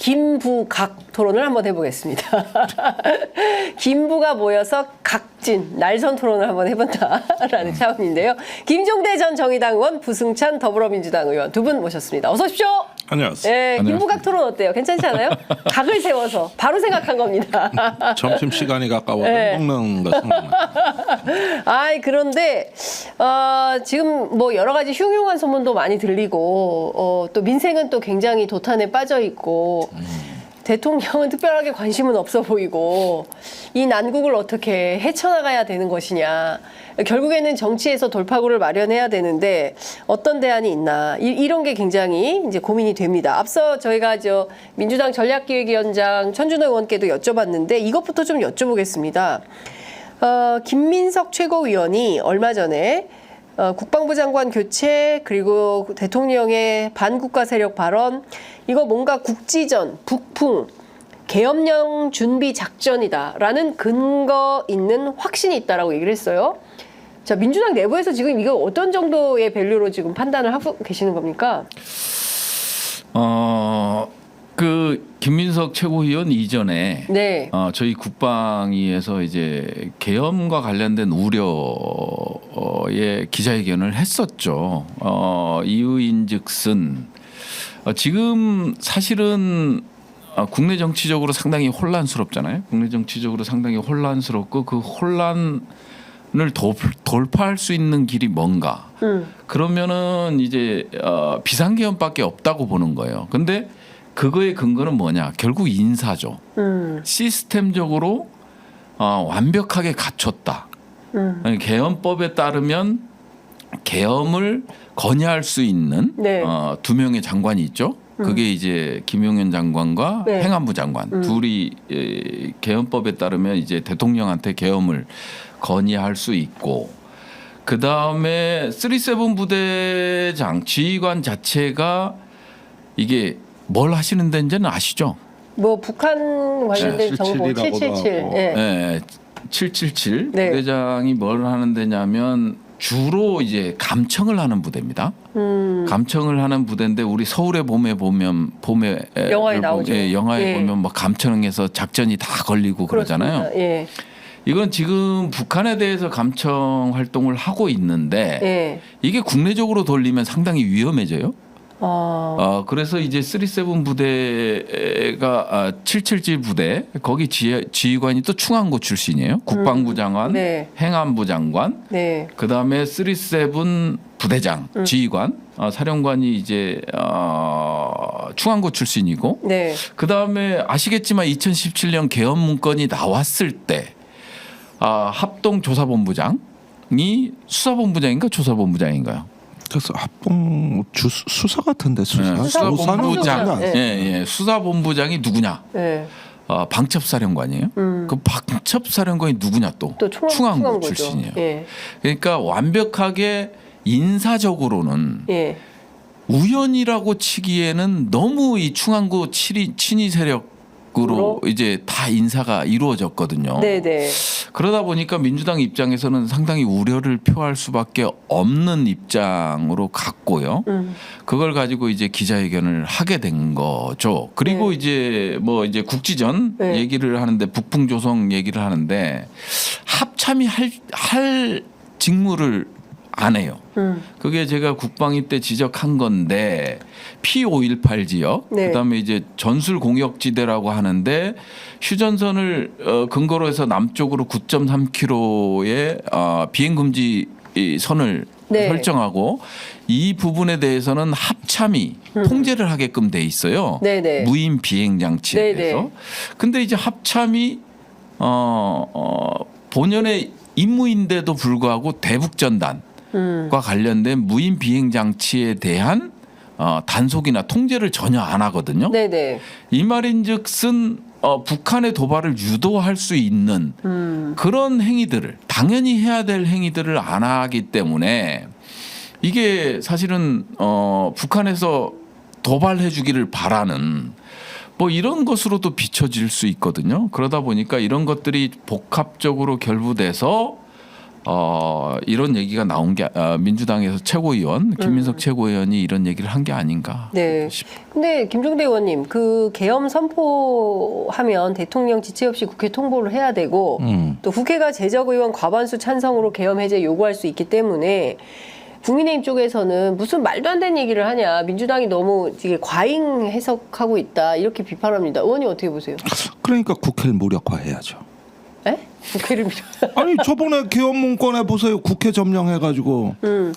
김부각 토론을 한번 해보겠습니다. 김부가 모여서 각진 날선 토론을 한번 해본다라는 차원인데요. 김종대 전 정의당 의원, 부승찬 더불어민주당 의원 두 분 모셨습니다. 어서 오십시오. 안녕하세요. 네, 김부각 토론 어때요? 괜찮지 않아요? 각을 세워서 바로 생각한 겁니다. 점심 시간이 가까워서 네. 먹는 거 생각나요. 아이 그런데 지금 뭐 여러 가지 흉흉한 소문도 많이 들리고 또 민생은 또 굉장히 도탄에 빠져 있고 대통령은 특별하게 관심은 없어 보이고 이 난국을 어떻게 헤쳐나가야 되는 것이냐. 결국에는 정치에서 돌파구를 마련해야 되는데 어떤 대안이 있나 이런 게 굉장히 이제 고민이 됩니다. 앞서 저희가 민주당 전략기획위원장 천준호 의원께도 여쭤봤는데 이것부터 좀 여쭤보겠습니다. 김민석 최고위원이 얼마 전에 국방부 장관 교체 그리고 대통령의 반국가 세력 발언 이거 뭔가 국지전, 북풍, 계엄령 준비 작전이다라는 근거 있는 확신이 있다라고 얘기를 했어요. 자, 민주당 내부에서 지금 이거 어떤 정도의 밸류로 지금 판단을 하고 계시는 겁니까? 김민석 최고위원 이전에 네. 저희 국방위에서 이제 계엄과 관련된 우려의 기자회견을 했었죠. 이유인즉슨 지금 사실은 국내 정치적으로 상당히 혼란스럽잖아요. 국내 정치적으로 상당히 혼란스럽고 그 혼란을 돌파할 수 있는 길이 뭔가? 그러면은 이제 비상계엄밖에 없다고 보는 거예요. 근데 그거의 근거는 뭐냐? 결국 인사죠. 시스템적으로 완벽하게 갖췄다. 계엄법에 따르면 계엄을 건의할 수 있는 네. 두 명의 장관이 있죠. 그게 이제 김용현 장관과 네. 행안부 장관 둘이 계엄법에 따르면 이제 대통령한테 계엄을 건의할 수 있고 그 다음에 37 부대장 지휘관 자체가 이게 뭘 하시는 데인지는 아시죠? 뭐 북한 관련된 정보 777. 네, 777 네. 부대장이 뭘 하는 데냐면 주로 이제 감청을 하는 부대입니다. 감청을 하는 부대인데 우리 서울의 봄에 영화에 나오죠. 영화에 예. 보면 막 감청해서 작전이 다 걸리고 그러잖아요. 그렇습니다. 예. 이건 지금 북한에 대해서 감청 활동을 하고 있는데 예. 이게 국내적으로 돌리면 상당히 위험해져요. 그래서 이제 37 부대가 777 부대 거기 지휘관이 또 충안고 출신이에요. 국방부 장관, 네. 행안부 장관, 네. 그 다음에 37 부대장 지휘관, 사령관이 이제 충안고 출신이고, 네. 그 다음에 아시겠지만 2017년 계엄 문건이 나왔을 때 합동조사본부장이 수사본부장인가 조사본부장인가요? 그래서 합동 수사 같은데 수사. 네, 수사본부장. 네. 예. 수사본부장이 누구냐? 네. 방첩사령관이에요. 그 방첩사령관이 누구냐 또 충안고 출신이에요. 예. 그러니까 완벽하게 인사적으로는 예. 우연이라고 치기에는 너무 이 충안고 친위 세력으로 이제 다 인사가 이루어졌거든요. 네네. 그러다 보니까 민주당 입장에서는 상당히 우려를 표할 수밖에 없는 입장으로 갔고요. 그걸 가지고 이제 기자회견을 하게 된 거죠. 그리고 네. 이제 뭐 이제 국지전 네. 얘기를 하는데 북풍조성 얘기를 하는데 합참이 할 직무를 안 해요. 그게 제가 국방위 때 지적한 건데 P518 지역, 네. 그다음에 이제 전술 공역지대라고 하는데 휴전선을 근거로 해서 남쪽으로 9.3km의 비행 금지 선을 네. 설정하고 이 부분에 대해서는 합참이 통제를 하게끔 돼 있어요. 네네. 무인 비행 장치에 네네. 대해서. 근데 이제 합참이 본연의 임무인데도 불구하고 대북전단 과 관련된 무인 비행 장치에 대한 단속이나 통제를 전혀 안 하거든요. 네네. 이 말인즉슨 북한의 도발을 유도할 수 있는 그런 행위들을 당연히 해야 될 행위들을 안 하기 때문에 이게 사실은 북한에서 도발해주기를 바라는 뭐 이런 것으로도 비춰질 수 있거든요. 그러다 보니까 이런 것들이 복합적으로 결부돼서 이런 얘기가 나온 게 민주당에서 최고위원 김민석 최고위원이 이런 얘기를 한 게 아닌가. 네. 근데 김종대 의원님 그 계엄 선포하면 대통령 지체 없이 국회 통보를 해야 되고 또 국회가 재적 의원 과반수 찬성으로 계엄 해제 요구할 수 있기 때문에 국민의힘 쪽에서는 무슨 말도 안 되는 얘기를 하냐. 민주당이 너무 이게 과잉 해석하고 있다. 이렇게 비판합니다. 의원님 어떻게 보세요? 그러니까 국회를 무력화해야죠. 에? 국회를 아니 저번에 계엄 문건에 보세요. 국회 점령해가지고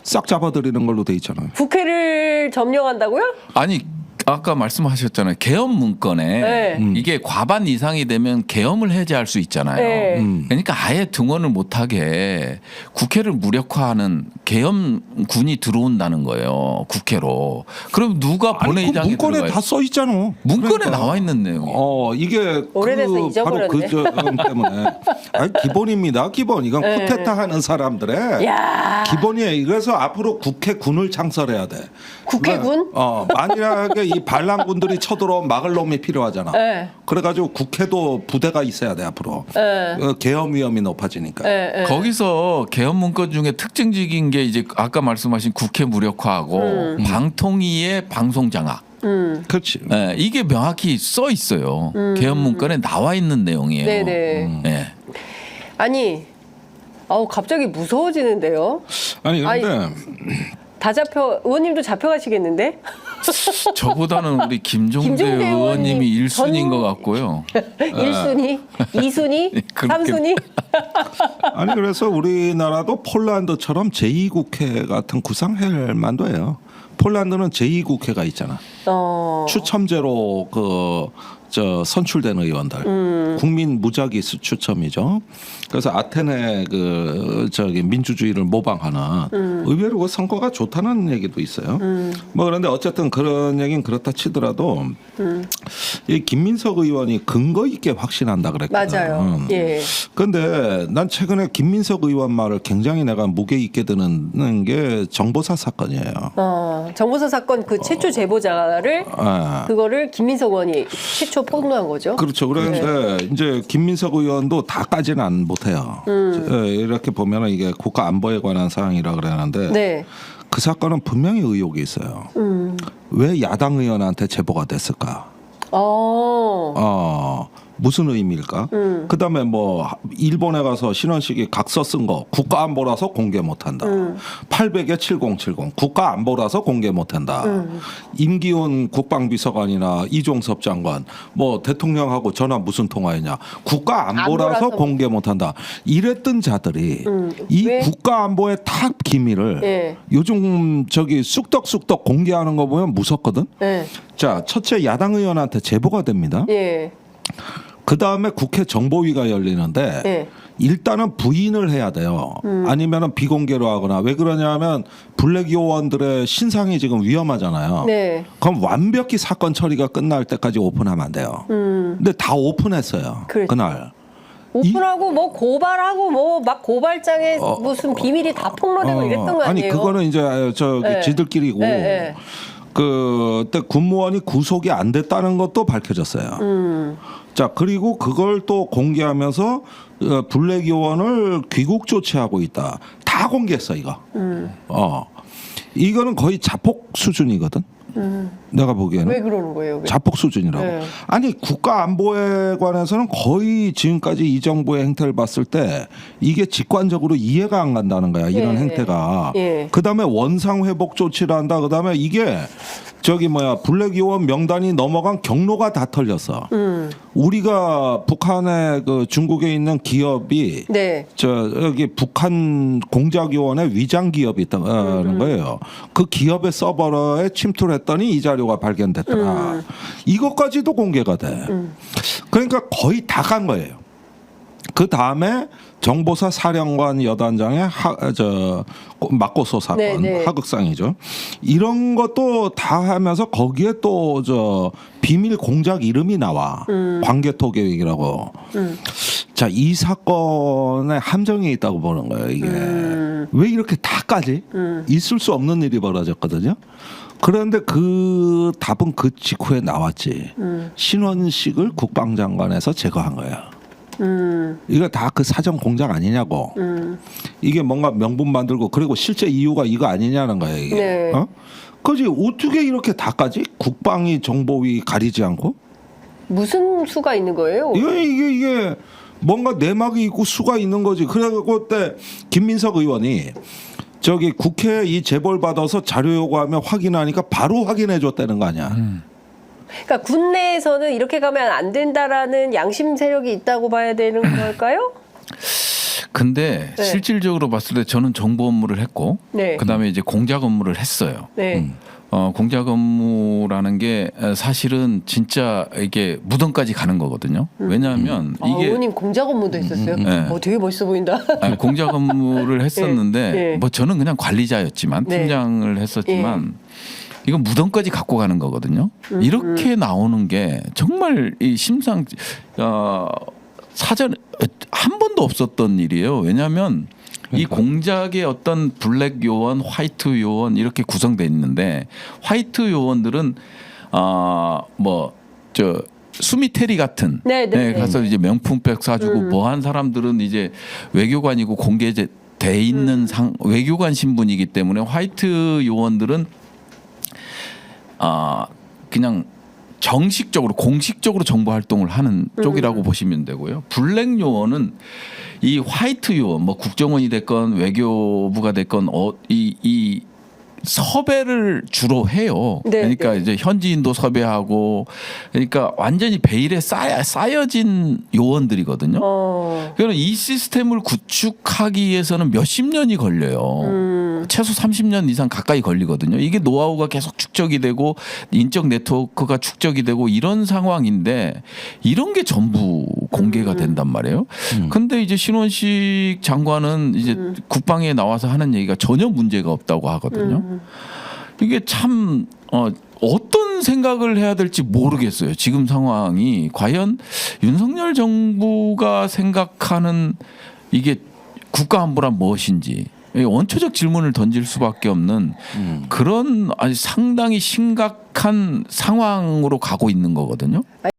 싹 잡아들이는 걸로 돼 있잖아요. 국회를 점령한다고요? 아니 아까 말씀하셨잖아요. 계엄 문건에 네. 이게 과반 이상이 되면 계엄을 해제할 수 있잖아요. 네. 그러니까 아예 등원을 못하게 국회를 무력화하는 계엄군이 들어온다는 거예요. 국회로. 그럼 누가 아니 그 본회의장에 문건에 들어가요? 다 써 있잖아. 문건에 그러니까. 나와 있는 내용이. 이게 오래돼서 바로 잊어버렸네. 그 점 때문에 아니, 기본입니다. 기본 이건 네. 쿠데타 하는 사람들의 야 기본이에요. 그래서 앞으로 국회군을 창설해야 돼. 국회군? 만약에 이 반란군들이 쳐들어온 막을 놈이 필요하잖아. 네. 그래가지고 국회도 부대가 있어야 돼 앞으로. 네. 계엄 위험이 높아지니까. 네. 거기서 계엄 문건 중에 특징적인 게 이제 아까 말씀하신 국회 무력화하고 방통위의 방송 장악. 그렇지. 네, 이게 명확히 써 있어요. 계엄 문건에 나와 있는 내용이에요. 네네. 네. 아니, 갑자기 무서워지는데요. 아니 근데 다 의원님도 잡혀가시겠는데? 저보다는 우리 김종대 김종대 의원님이 의원님 1순위인 것 같고요. 1순위, 2순위, 그렇게 3순위? 아니 그래서 우리나라도 폴란드처럼 제2국회 같은 구상할 만도 해요. 폴란드는 제2국회가 있잖아. 추첨제로 선출된 의원들 국민 무작위 추첨이죠. 그래서 아테네 민주주의를 모방하는 의외로 그 성과가 좋다는 얘기도 있어요. 뭐 그런데 어쨌든 그런 얘기는 그렇다 치더라도 이 김민석 의원이 근거 있게 확신한다 그랬거든. 맞아요. 예. 그런데 난 최근에 김민석 의원 말을 굉장히 내가 무게 있게 드는 게 정보사 사건이에요. 정보사 사건 그 최초 제보자를 그거를 김민석 의원이 최초 폭로한 거죠. 그렇죠. 그런데 이제 김민석 의원도 다까지는 못해요. 이렇게 보면 이게 국가 안보에 관한 사항이라 그러는데 네. 그 사건은 분명히 의혹이 있어요. 왜 야당 의원한테 제보가 됐을까? 무슨 의미일까? 그다음에 뭐 일본에 가서 신원식이 각서 쓴 거 국가안보라서 공개 못한다. 800에 7070 국가안보라서 공개 못한다. 임기훈 국방비서관이나 이종섭 장관 뭐 대통령하고 전화 무슨 통화했냐? 국가안보라서 안보라서 공개 못한다. 이랬던 자들이 이 왜? 국가안보의 탑 기밀을 예. 요즘 쑥덕쑥덕 공개하는 거 보면 무섭거든. 네. 자, 첫째 야당 의원한테 제보가 됩니다. 예. 그 다음에 국회 정보위가 열리는데 예. 일단은 부인을 해야 돼요. 아니면은 비공개로 하거나 왜 그러냐면 블랙 요원들의 신상이 지금 위험하잖아요. 네. 그럼 완벽히 사건 처리가 끝날 때까지 오픈하면 안 돼요. 근데 다 오픈했어요. 그렇죠. 그날. 오픈하고 뭐 고발하고 뭐 막 고발장에 무슨 비밀이 다 폭로되고 이랬던 거 아니 아니에요? 그거는 이제 네. 지들끼리고 네. 그때 군무원이 구속이 안 됐다는 것도 밝혀졌어요. 자 그리고 그걸 또 공개하면서 블랙 요원을 귀국 조치하고 있다. 다 공개했어 이거. 이거는 거의 자폭 수준이거든. 내가 보기에는. 왜 그러는 거예요? 왜? 자폭 수준이라고. 네. 아니 국가 안보에 관해서는 거의 지금까지 이 정부의 행태를 봤을 때 이게 직관적으로 이해가 안 간다는 거야. 이런 예. 행태가. 예. 그다음에 원상 회복 조치를 한다. 그다음에 이게 블랙 요원 명단이 넘어간 경로가 다 털렸어. 우리가 북한에 중국에 있는 기업이 네. 여기 북한 공작 요원의 위장 기업이 있다는 거예요. 그 기업의 서버에 침투를 했더니 이 자료가 발견됐더라. 이것까지도 공개가 돼. 그러니까 거의 다 간 거예요. 그 다음에 정보사 사령관 여단장의 막고소 사건, 네. 하극상이죠. 이런 것도 다 하면서 거기에 또 비밀 공작 이름이 나와. 광개토 계획이라고. 자, 이 사건에 함정이 있다고 보는 거예요, 이게. 왜 이렇게 다까지? 있을 수 없는 일이 벌어졌거든요. 그런데 그 답은 그 직후에 나왔지. 신원식을 국방장관에서 제거한 거야. 이거 다 그 사정 공작 아니냐고. 이게 뭔가 명분 만들고 그리고 실제 이유가 이거 아니냐는 거예요. 이게. 네. 그지 어떻게 이렇게 다까지 국방위 정보위 가리지 않고? 무슨 수가 있는 거예요? 이게 뭔가 내막이 있고 수가 있는 거지. 그래갖고 그때 김민석 의원이 저기 국회 이 제보를 받아서 자료 요구하면 확인하니까 바로 확인해 줬다는 거 아니야. 그러니까 군내에서는 이렇게 가면 안 된다라는 양심 세력이 있다고 봐야 되는 걸까요? 근데 네. 실질적으로 봤을 때 저는 정보 업무를 했고 네. 그다음에 이제 공작 업무를 했어요. 네. 공작 업무라는 게 사실은 진짜 이게 무덤까지 가는 거거든요. 왜냐하면 이게 의원님 공작 업무도 했었어요. 네. 되게 멋있어 보인다. 아니, 공작 업무를 했었는데 네. 뭐 저는 그냥 관리자였지만 네. 팀장을 했었지만 이건 무덤까지 갖고 가는 거거든요. 이렇게 나오는 게 정말 이 심상 사전 한 번도 없었던 일이에요. 왜냐하면 이 공작의 어떤 블랙 요원, 화이트 요원 이렇게 구성돼 있는데 화이트 요원들은 뭐 저 수미테리 같은 네, 네, 네. 가서 이제 명품백 사주고 뭐한 사람들은 이제 외교관이고 공개돼 있는 외교관 신분이기 때문에 화이트 요원들은 그냥 정식적으로 공식적으로 정보 활동을 하는 쪽이라고 보시면 되고요. 블랙 요원은 이 화이트 요원 뭐 국정원이 됐건 외교부가 됐건 이 섭외를 주로 해요. 네, 그러니까 네. 이제 현지인도 섭외하고 그러니까 완전히 베일에 쌓여진 요원들이거든요. 그래서 이 시스템을 구축하기 위해서는 몇십 년이 걸려요. 최소 30년 이상 가까이 걸리거든요. 이게 노하우가 계속 축적이 되고 인적 네트워크가 축적이 되고 이런 상황인데 이런 게 전부 공개가 된단 말이에요. 근데 이제 신원식 장관은 이제 국방에 나와서 하는 얘기가 전혀 문제가 없다고 하거든요. 이게 참 어떤 생각을 해야 될지 모르겠어요. 지금 상황이 과연 윤석열 정부가 생각하는 이게 국가안보란 무엇인지 원초적 질문을 던질 수밖에 없는 그런 아주 상당히 심각한 상황으로 가고 있는 거거든요.